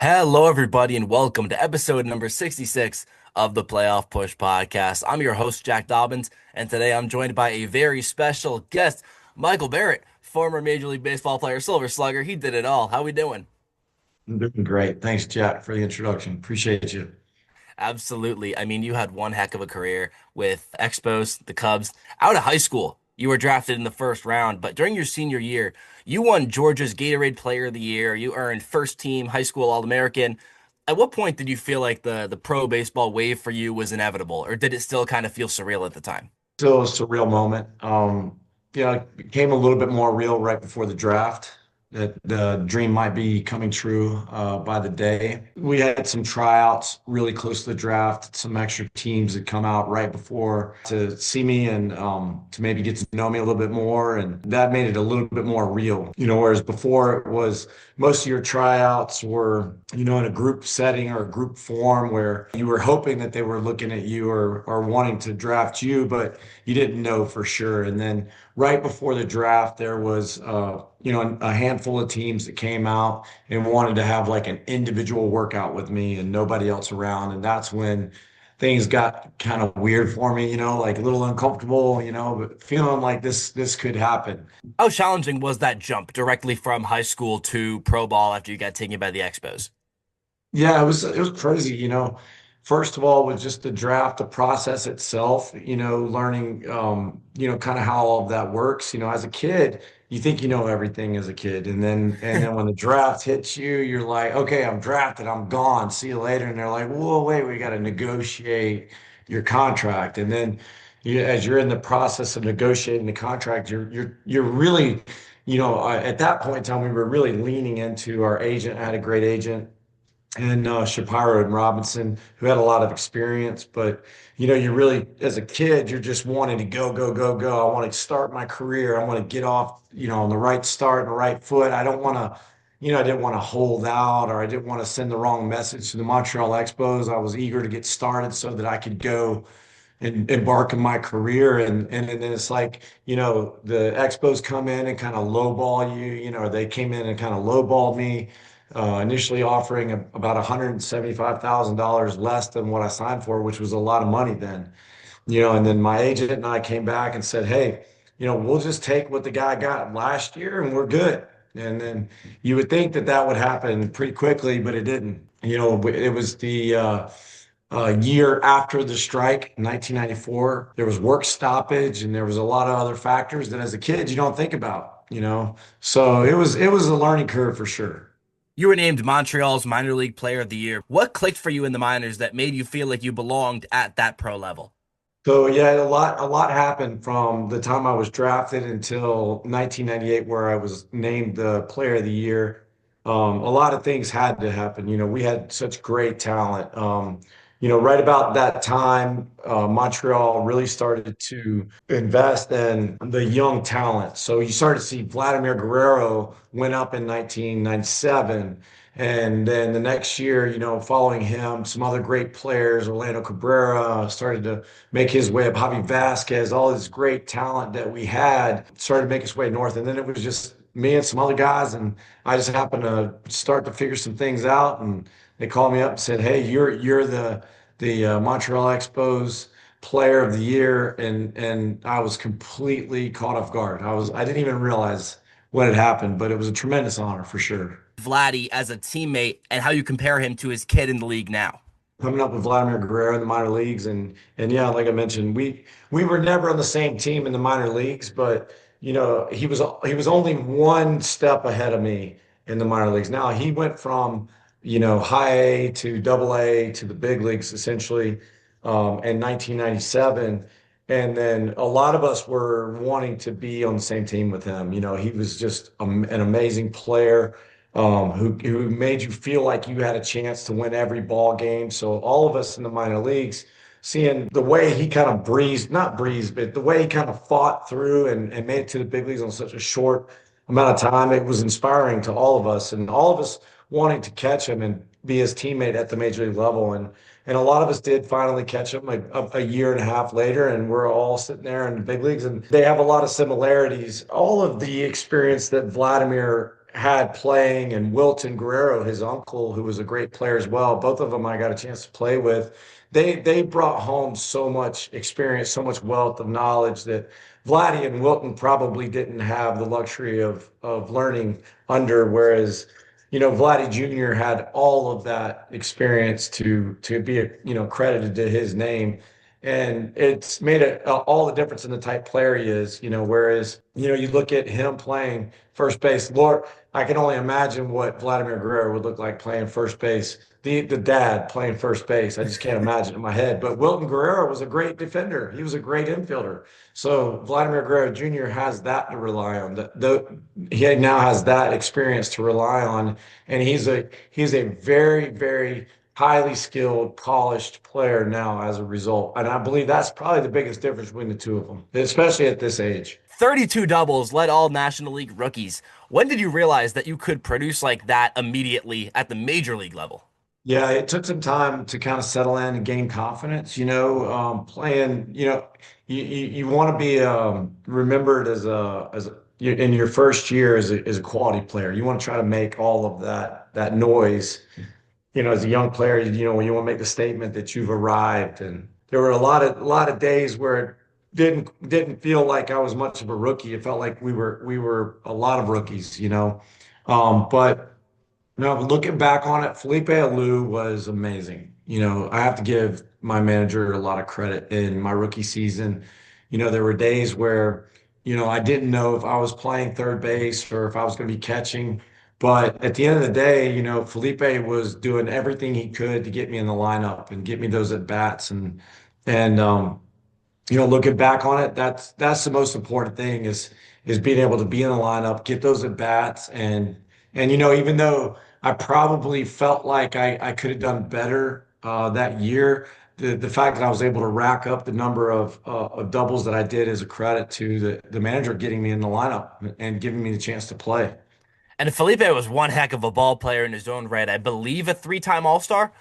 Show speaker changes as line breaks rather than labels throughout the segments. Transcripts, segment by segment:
Hello, everybody, and welcome to episode number 66 of the Playoff Push Podcast. I'm your host, Jack Dobbins, and today I'm joined by a very special guest, Michael Barrett, former Major League Baseball player, Silver Slugger. He did it all. How we doing?
I'm doing great. Thanks, Jack, for the introduction. Appreciate you.
Absolutely. I mean, you had one heck of a career with Expos, the Cubs. Out of high school, you were drafted in the first round, but during your senior year, you won Georgia's Gatorade Player of the Year. You earned first team high school All-American. At what point did you feel like the pro baseball wave for you was inevitable, or did it still kind of feel surreal at the time?
Still a surreal moment. It became a little bit more real right before the draft that the dream might be coming true by the day. We had some tryouts really close to the draft. Some extra teams had come out right before to see me and to maybe get to know me a little bit more. And that made it a little bit more real, whereas before it was most of your tryouts were, in a group setting or a group form where you were hoping that they were looking at you or wanting to draft you, but you didn't know for sure. And then right before the draft, there was, a handful of teams that came out and wanted to have like an individual workout with me and nobody else around. And that's when things got kind of weird for me, like a little uncomfortable, but feeling like this could happen.
How challenging was that jump directly from high school to pro ball after you got taken by the Expos?
Yeah, it was crazy, First of all, with just the draft, the process itself, learning kind of how all of that works. As a kid, you think you know everything as a kid. And then when the draft hits you, you're like, okay, I'm drafted, I'm gone. See you later. And they're like, whoa, wait, we got to negotiate your contract. And then as you're in the process of negotiating the contract, you're really, at that point in time, we were really leaning into our agent. I had a great agent and Shapiro and Robinson, who had a lot of experience. But you really, as a kid, you're just wanting to go, go, go, go. I want to start my career. I want to get off, on the right start and the right foot. I don't want to, I didn't want to hold out or I didn't want to send the wrong message to the Montreal Expos. I was eager to get started so that I could go and embark on my career. And then it's like, the Expos come in and kind of lowball you, they came in and kind of lowballed me, initially offering about $175,000 less than what I signed for, which was a lot of money then. And then my agent and I came back and said, hey, we'll just take what the guy got last year and we're good. And then you would think that that would happen pretty quickly, but it didn't. It was the year after the strike, 1994. There was work stoppage and there was a lot of other factors that as a kid you don't think about. So it was a learning curve for sure.
You were named Montreal's minor league player of the year. What clicked for you in the minors that made you feel like you belonged at that pro level?
So yeah, a lot happened from the time I was drafted until 1998, where I was named the Player of the Year. A lot of things had to happen. We had such great talent. Right about that time, Montreal really started to invest in the young talent. So you started to see Vladimir Guerrero went up in 1997. And then the next year, following him, some other great players, Orlando Cabrera started to make his way up. Javi Vasquez, all this great talent that we had started to make its way north. And then it was just me and some other guys. And I just happened to start to figure some things out. And they called me up and said, hey, you're the Montreal Expos player of the year. And I was completely caught off guard. I didn't even realize what had happened, but it was a tremendous honor for sure.
Vladdy as a teammate and how you compare him to his kid in the league now.
Coming up with Vladimir Guerrero in the minor leagues, and yeah, like I mentioned, we were never on the same team in the minor leagues, but he was only one step ahead of me in the minor leagues. Now he went from high A to double A to the big leagues essentially in 1997. And then a lot of us were wanting to be on the same team with him. He was just an amazing player, who made you feel like you had a chance to win every ball game. So all of us in the minor leagues, seeing the way he kind of not breezed, but the way he kind of fought through and made it to the big leagues on such a short amount of time, it was inspiring to all of us and all of us wanting to catch him and be his teammate at the major league level. And a lot of us did finally catch him a year and a half later, and we're all sitting there in the big leagues, and they have a lot of similarities. All of the experience that Vladimir had playing, and Wilton Guerrero, his uncle, who was a great player as well. Both of them I got a chance to play with. They brought home so much experience, so much wealth of knowledge that Vladdy and Wilton probably didn't have the luxury of learning under, whereas Vladdy Jr. had all of that experience to be credited to his name. And it's made all the difference in the type player he is, whereas, you look at him playing first base. Lord, I can only imagine what Vladimir Guerrero would look like playing first base. The dad playing first base. I just can't imagine it in my head. But Wilton Guerrero was a great defender. He was a great infielder. So Vladimir Guerrero Jr. has that to rely on. He now has that experience to rely on, and he's a very, very highly skilled, polished player now as a result. And I believe that's probably the biggest difference between the two of them, especially at this age.
32 doubles, led all National League rookies. When did you realize that you could produce like that immediately at the major league level?
Yeah, it took some time to kind of settle in and gain confidence, playing, you want to be remembered in your first year as a quality player. You want to try to make all of that noise, as a young player, when you want to make the statement that you've arrived. And there were a lot of days where it didn't feel like I was much of a rookie. It felt like we were a lot of rookies. But no, looking back on it, Felipe Alou was amazing. I have to give my manager a lot of credit in my rookie season. There were days where, I didn't know if I was playing third base or if I was going to be catching. But at the end of the day, Felipe was doing everything he could to get me in the lineup and get me those at bats. And looking back on it, that's the most important thing is being able to be in the lineup, get those at bats, and even though I probably felt like I could have done better that year, the fact that I was able to rack up the number of doubles that I did is a credit to the manager getting me in the lineup and giving me the chance to play.
And Felipe was one heck of a ball player in his own right. I believe a three-time All-Star.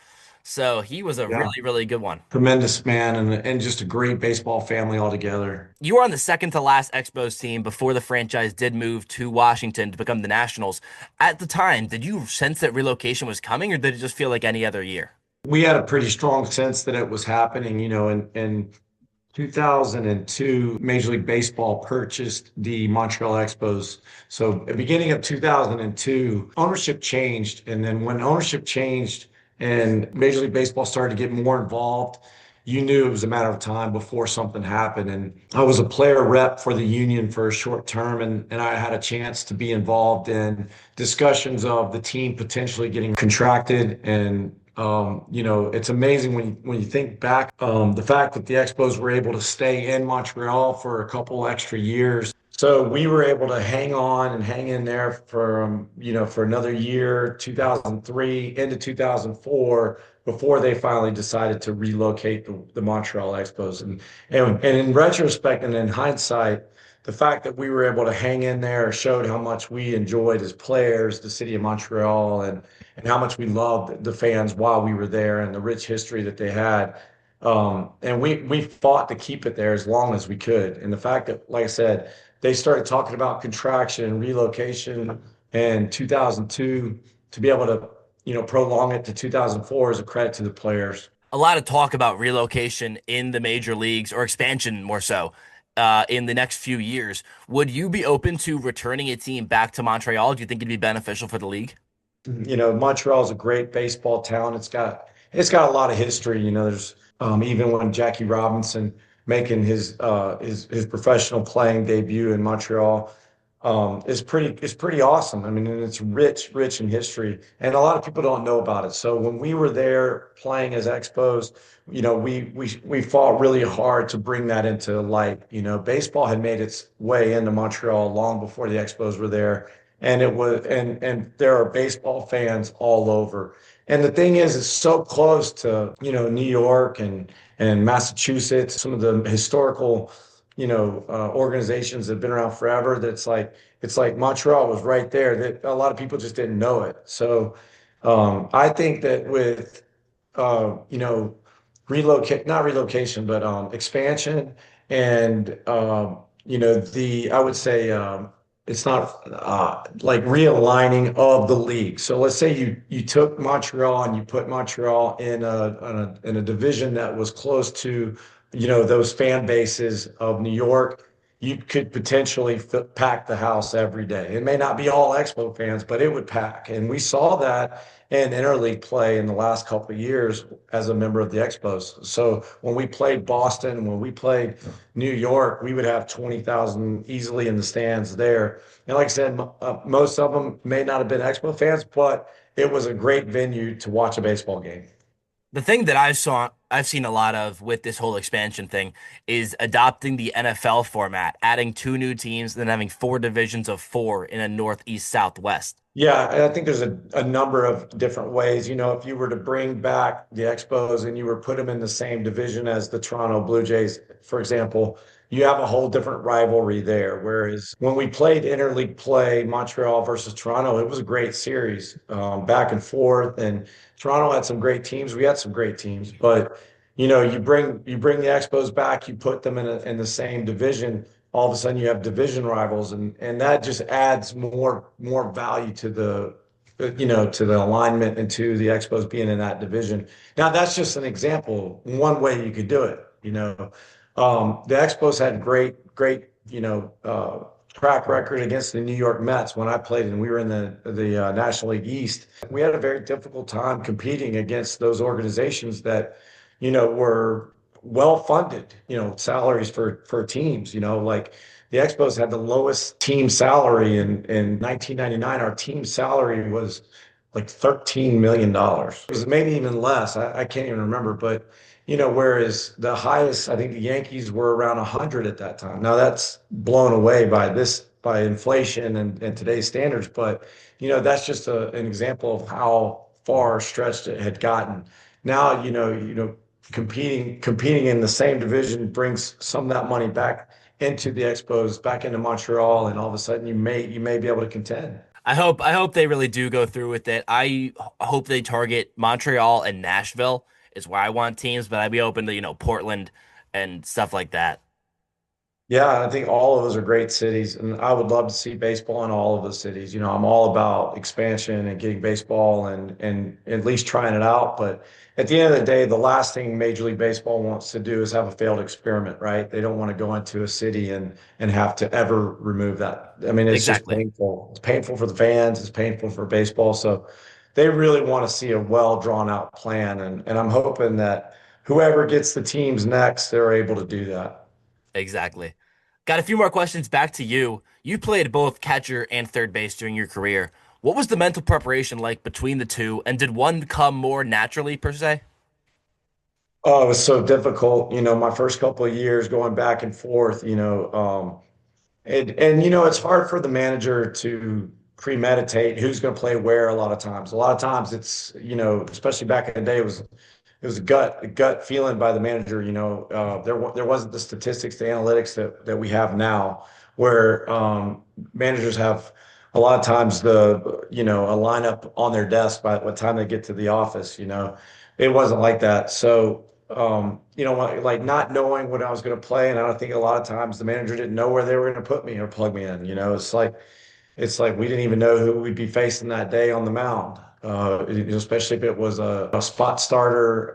So he was a
Yeah,
really, really good one.
tremendous man and just a great baseball family altogether.
You were on the second to last Expos team before the franchise did move to Washington to become the Nationals. At the time, did you sense that relocation was coming, or did it just feel like any other year?
We had a pretty strong sense that it was happening, in 2002, Major League Baseball purchased the Montreal Expos. So at the beginning of 2002, ownership changed. And then when ownership changed and Major League Baseball started to get more involved, you knew it was a matter of time before something happened. And I was a player rep for the union for a short term, and I had a chance to be involved in discussions of the team potentially getting contracted. And it's amazing when you think back, the fact that the Expos were able to stay in Montreal for a couple extra years. So we were able to hang on and hang in there for another year, 2003 into 2004, before they finally decided to relocate the Montreal Expos. And in retrospect and in hindsight, the fact that we were able to hang in there showed how much we enjoyed as players, the city of Montreal, and how much we loved the fans while we were there and the rich history that they had. And we fought to keep it there as long as we could. And the fact that, like I said, they started talking about contraction and relocation in 2002, to be able to, prolong it to 2004 is a credit to the players.
A lot of talk about relocation in the major leagues or expansion more so in the next few years. Would you be open to returning a team back to Montreal? Do you think it'd be beneficial for the league?
Montreal is a great baseball town. It's got a lot of history. There's even when Jackie Robinson making his professional playing debut in Montreal is pretty awesome. I mean, and it's rich in history, and a lot of people don't know about it. So when we were there playing as Expos, we fought really hard to bring that into light. Baseball had made its way into Montreal long before the Expos were there, and there are baseball fans all over. And the thing is, it's so close to, New York and Massachusetts, some of the historical, organizations that have been around forever. It's like Montreal was right there. That a lot of people just didn't know it. So I think that with relocate not relocation, but expansion and the I would say it's not like realigning of the league. So let's say you took Montreal and you put Montreal in a division that was close to, those fan bases of New York. You could potentially pack the house every day. It may not be all Expo fans, but it would pack. And we saw that in interleague play in the last couple of years as a member of the Expos. So when we played Boston, when we played New York, we would have 20,000 easily in the stands there. And like I said, most of them may not have been Expo fans, but it was a great venue to watch a baseball game.
The thing that I've seen a lot of with this whole expansion thing is adopting the NFL format, adding two new teams, then having four divisions of four in a North, East, South, West.
Yeah, and I think there's a number of different ways. If you were to bring back the Expos and you were put them in the same division as the Toronto Blue Jays, for example, you have a whole different rivalry there. Whereas when we played interleague play, Montreal versus Toronto, it was a great series, back and forth. And Toronto had some great teams. We had some great teams, but you bring the Expos back, you put them in the same division, all of a sudden you have division rivals, and that just adds more value to the alignment and to the Expos being in that division. Now that's just an example, one way you could do it. The Expos had great track record against the New York Mets when I played, and we were in the National League East. We had a very difficult time competing against those organizations that were well funded, salaries for teams, like the Expos had the lowest team salary in 1999. Our team salary was like $13 million. It was maybe even less. I can't even remember, but whereas the highest, I think the Yankees were around 100 at that time. Now that's blown away by inflation and today's standards, but that's just an example of how far stretched it had gotten. Now, competing in the same division brings some of that money back into the Expos, back into Montreal, and all of a sudden you may be able to contend.
I hope they really do go through with it. Hope they target Montreal and Nashville is where I want teams, but I'd be open to, Portland and stuff like that.
Yeah, I think all of those are great cities, and I would love to see baseball in all of the cities. I'm all about expansion and getting baseball and at least trying it out. But at the end of the day, the last thing Major League Baseball wants to do is have a failed experiment, right? They don't want to go into a city and have to ever remove that. I mean, it's just
Exactly.
painful. It's painful for the fans. It's painful for baseball. So they really want to see a well drawn out plan, and I'm hoping that whoever gets the teams next, they're able to do that.
Exactly. Got a few more questions back to you. You played both catcher and third base during your career. What was the mental preparation like between the two, and did one come more naturally, per se?
Oh, it was so difficult, my first couple of years going back and forth, and it's hard for the manager to premeditate who's going to play where a lot of times. A lot of times it's, especially back in the day, it was a gut feeling by the manager. There wasn't the statistics, the analytics that we have now, where managers have a lot of times a lineup on their desk by what time they get to the office. It wasn't like that. So like not knowing what I was going to play, and I don't think a lot of times the manager didn't know where they were going to put me or plug me in. It's like we didn't even know who we'd be facing that day on the mound, especially if it was a spot starter,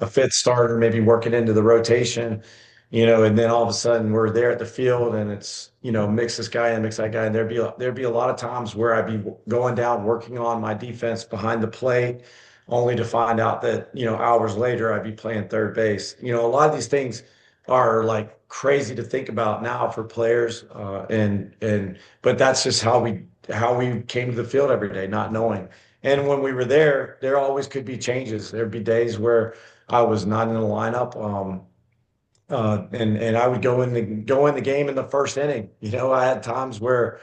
a fifth starter, maybe working into the rotation, and then all of a sudden we're there at the field and it's, mix this guy and mix that guy. And there'd be a lot of times where I'd be going down, working on my defense behind the plate, only to find out that, hours later I'd be playing third base. A lot of these things are like crazy to think about now for players, but that's just how we came to the field every day, not knowing. And when we were there always could be changes. There'd be days where I was not in the lineup, and I would go in the game in the first inning. I had times where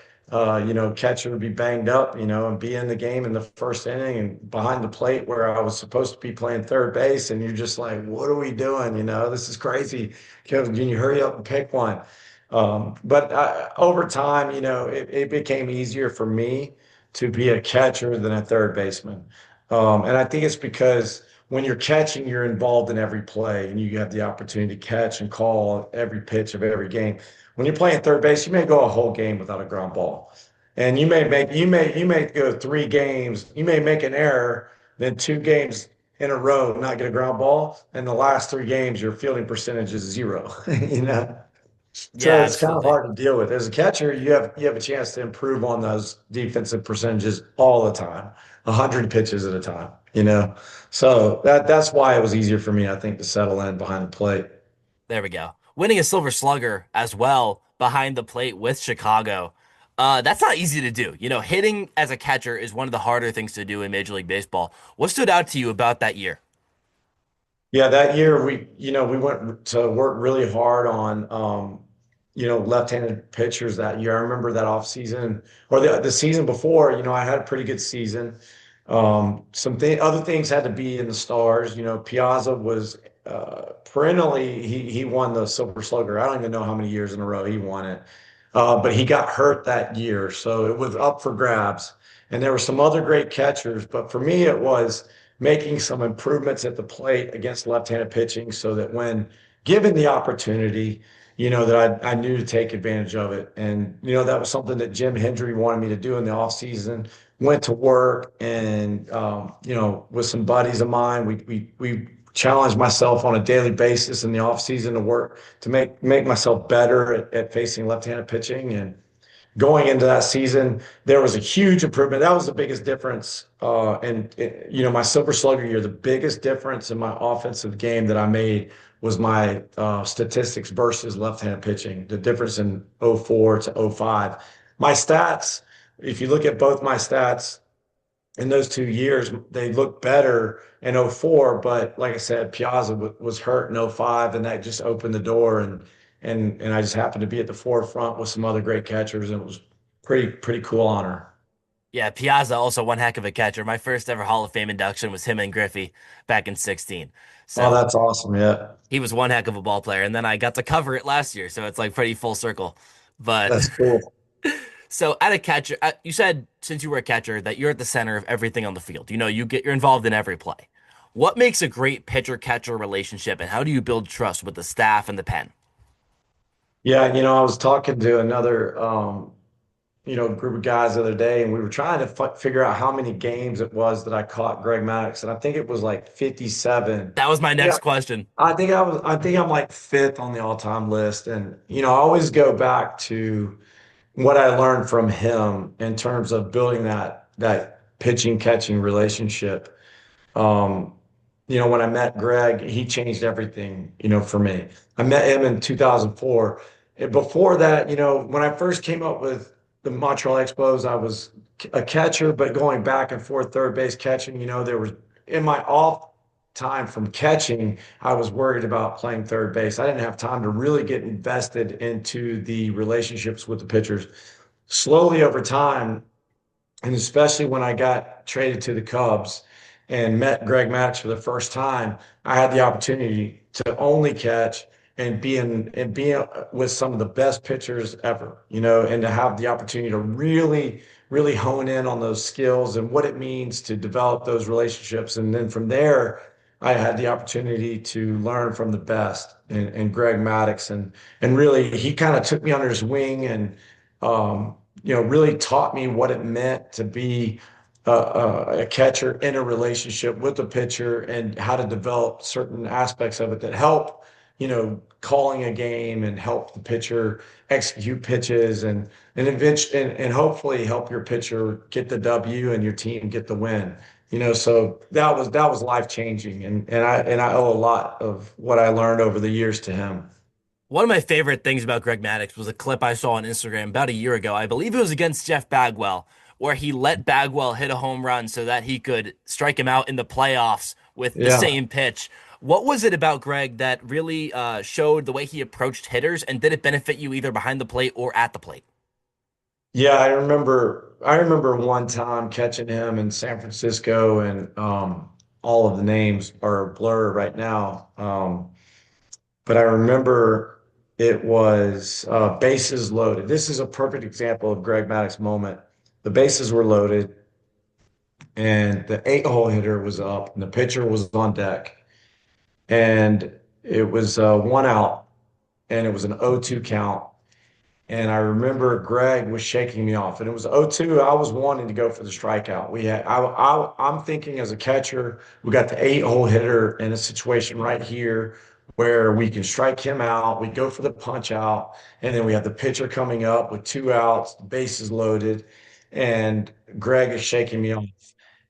catcher would be banged up, and be in the game in the first inning and behind the plate where I was supposed to be playing third base, and you're just like, what are we doing? This is crazy. Can you hurry up and pick one? But over time, it became easier for me to be a catcher than a third baseman. And I think it's because when you're catching, you're involved in every play and you have the opportunity to catch and call every pitch of every game. when you're playing third base, you may go a whole game without a ground ball. And you may go 3 games, you may make an error, then 2 games in a row not get a ground ball, and the last 3 games your fielding percentage is zero, you know. So
Yeah,
it's kind of
absolutely.
hard to deal with. As a catcher, you have a chance to improve on those defensive percentages all the time, 100 pitches at a time, you know. So that's why it was easier for me, I think, to settle in behind the plate.
There we go. Winning a Silver Slugger as well behind the plate with Chicago. That's not easy to do. Hitting as a catcher is one of the harder things to do in Major League Baseball. What stood out to you about that year?
Yeah, that year we went to work really hard on left-handed pitchers that year. I remember that off season or the season before, I had a pretty good season. Other things had to be in the stars. Piazza was perennially he won the Silver Slugger. I don't even know how many years in a row he won it. But he got hurt that year, so it was up for grabs. And there were some other great catchers, but for me, it was making some improvements at the plate against left-handed pitching so that when given the opportunity, that I knew to take advantage of it. And, that was something that Jim Hendry wanted me to do in the offseason. Went to work and, with some buddies of mine, we challenged myself on a daily basis in the offseason to work to make myself better at facing left-handed pitching. And going into that season, there was a huge improvement. That was the biggest difference. My Silver Slugger year, the biggest difference in my offensive game that I made was my statistics versus left-handed pitching. The difference in '04 to '05. My stats, if you look at both my stats in those 2 years, they look better in '04. But like I said, Piazza was hurt in '05, and that just opened the door. And I just happened to be at the forefront with some other great catchers, and it was pretty cool honor.
Yeah, Piazza also one heck of a catcher. My first ever Hall of Fame induction was him and Griffey back in 16.
Oh,
So
that's awesome. Yeah,
he was one heck of a ball player. And then I got to cover it last year. So it's like pretty full circle. But
that's cool.
so at a catcher, you said since you were a catcher that you're at the center of everything on the field. You're involved in every play. What makes a great pitcher-catcher relationship, and how do you build trust with the staff and the pen?
Yeah, I was talking to another group of guys the other day, and we were trying to figure out how many games it was that I caught Greg Maddox, and I think it was like 57.
That was my
Yeah,
next question.
I think I'm like fifth on the all-time list, and I always go back to what I learned from him in terms of building that pitching catching relationship. Um, when I met Greg, he changed everything, for me. I met him in 2004. And before that, when I first came up with the Montreal Expos, I was a catcher, but going back and forth third base catching, there was in my off time from catching, I was worried about playing third base. I didn't have time to really get invested into the relationships with the pitchers. Slowly over time, and especially when I got traded to the Cubs and met Greg Maddux for the first time, I had the opportunity to only catch and be with some of the best pitchers ever, and to have the opportunity to really, really hone in on those skills and what it means to develop those relationships. And then from there, I had the opportunity to learn from the best and Greg Maddux, and really he kind of took me under his wing and really taught me what it meant to be a catcher in a relationship with a pitcher and how to develop certain aspects of it that help, calling a game and help the pitcher execute pitches and eventually and hopefully help your pitcher get the W and your team get the win. So that was life changing, and I owe a lot of what I learned over the years to him.
One of my favorite things about Greg Maddux was a clip I saw on Instagram about a year ago. I believe it was against Jeff Bagwell, where he let Bagwell hit a home run so that he could strike him out in the playoffs with the
Yeah.
same pitch. What was it about Greg that really showed the way he approached hitters, and did it benefit you either behind the plate or at the plate?
Yeah, I remember one time catching him in San Francisco, and all of the names are a blur right now. But I remember it was bases loaded. This is a perfect example of Greg Maddox's moment. The bases were loaded, and the 8-hole hitter was up, and the pitcher was on deck, and it was one out, and it was an 0-2 count. And I remember Greg was shaking me off, and it was 0-2. I was wanting to go for the strikeout. I'm thinking as a catcher, we got the 8-hole hitter in a situation right here where we can strike him out. We go for the punch out, and then we have the pitcher coming up with 2 outs, bases loaded, and Greg is shaking me off.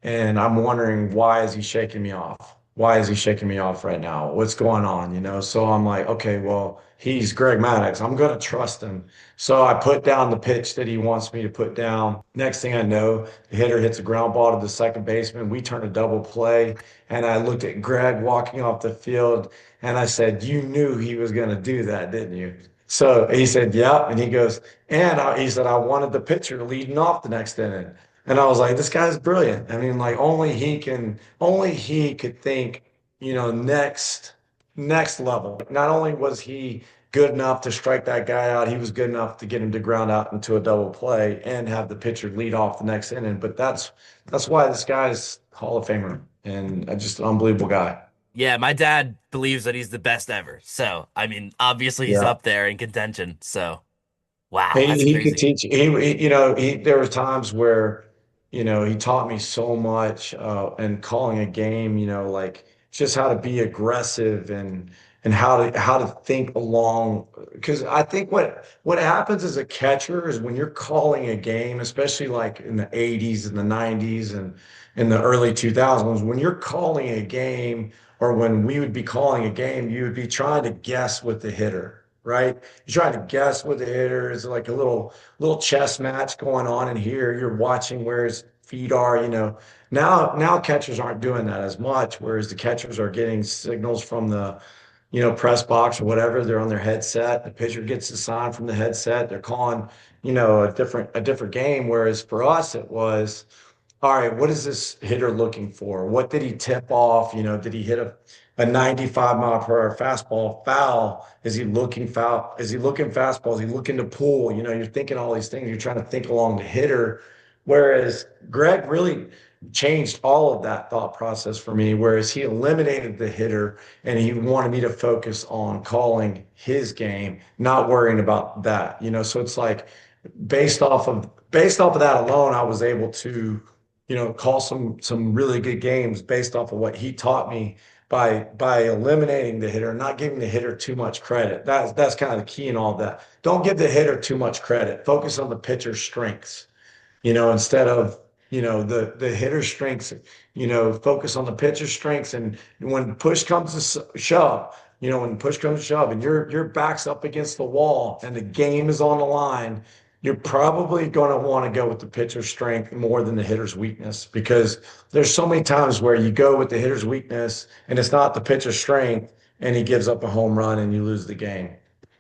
And I'm wondering, why is he shaking me off? Why is he shaking me off right now? What's going on? So I'm like, okay, well, he's Greg Maddox. I'm going to trust him. So I put down the pitch that he wants me to put down. Next thing I know, the hitter hits a ground ball to the second baseman. We turn a double play. And I looked at Greg walking off the field and I said, you knew he was going to do that, didn't you? So he said, yeah. And he goes, he said, I wanted the pitcher leading off the next inning. And I was like, this guy's brilliant. I mean, like only he could think, next level. Not only was he good enough to strike that guy out, he was good enough to get him to ground out into a double play and have the pitcher lead off the next inning. But that's why this guy's Hall of Famer and just an unbelievable guy.
Yeah, my dad believes that he's the best ever. So, I mean, obviously he's
Yeah.
up there in contention. So, wow,
He
that's
he could
crazy.
teach. There were times where, he taught me so much and calling a game, like just how to be aggressive and how to think along. Because I think what happens as a catcher is when you're calling a game, especially like in the 80s and the 90s and in the early 2000s, when you're calling a game or when we would be calling a game, you would be trying to guess with the hitter, right? You're trying to guess with the hitter. It's like a little chess match going on in here. You're watching where his feet are. Now catchers aren't doing that as much, whereas the catchers are getting signals from the press box or whatever. They're on their headset. The pitcher gets the sign from the headset. They're calling, a different game. Whereas for us, it was, all right, what is this hitter looking for? What did he tip off? Did he hit a 95 mile per hour fastball foul? Is he looking foul? Is he looking fastball? Is he looking to pull? You're thinking all these things. You're trying to think along the hitter. Whereas Greg really changed all of that thought process for me, whereas he eliminated the hitter and he wanted me to focus on calling his game, not worrying about that. So it's like based off of that alone, I was able to call some really good games based off of what he taught me by eliminating the hitter, not giving the hitter too much credit. That's kind of the key in all of that. Don't give the hitter too much credit. Focus on the pitcher's strengths, instead of, the hitter's strengths, focus on the pitcher's strengths. And when push comes to shove, when push comes to shove and your back's up against the wall and the game is on the line, you're probably going to want to go with the pitcher's strength more than the hitter's weakness, because there's so many times where you go with the hitter's weakness and it's not the pitcher's strength and he gives up a home run and you lose the game.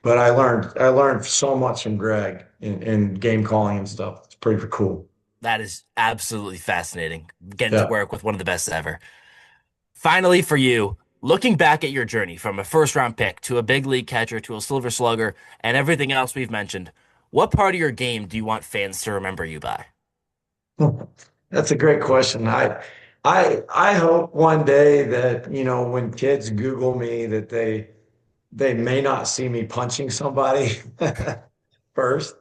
But I learned so much from Greg in game calling and stuff. It's pretty cool.
That is absolutely fascinating. Getting to
Yeah.
work with one of the best ever. Finally, for you, looking back at your journey from a first round pick to a big league catcher to a silver slugger and everything else we've mentioned, what part of your game do you want fans to remember you by?
That's a great question. I hope one day that, when kids Google me that they may not see me punching somebody first.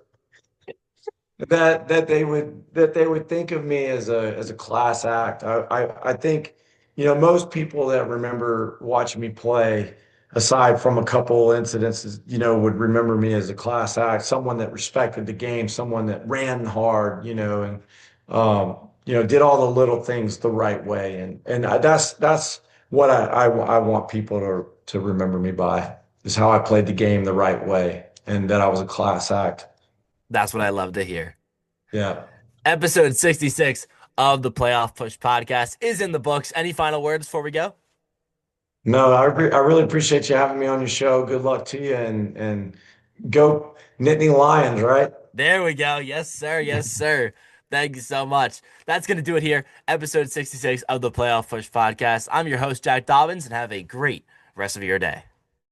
That they would think of me as a class act. I think, most people that remember watching me play, aside from a couple incidences, would remember me as a class act, someone that respected the game, someone that ran hard, and did all the little things the right way. That's what I want people to remember me by, is how I played the game the right way and that I was a class act.
That's what I love to hear.
Yeah.
Episode 66 of the Playoff Push podcast is in the books. Any final words before we go?
No, I really appreciate you having me on your show. Good luck to you and go Nittany Lions, right?
There we go. Yes, sir. Yes, sir. Thank you so much. That's going to do it here. Episode 66 of the Playoff Push podcast. I'm your host, Jack Dobbins, and have a great rest of your day.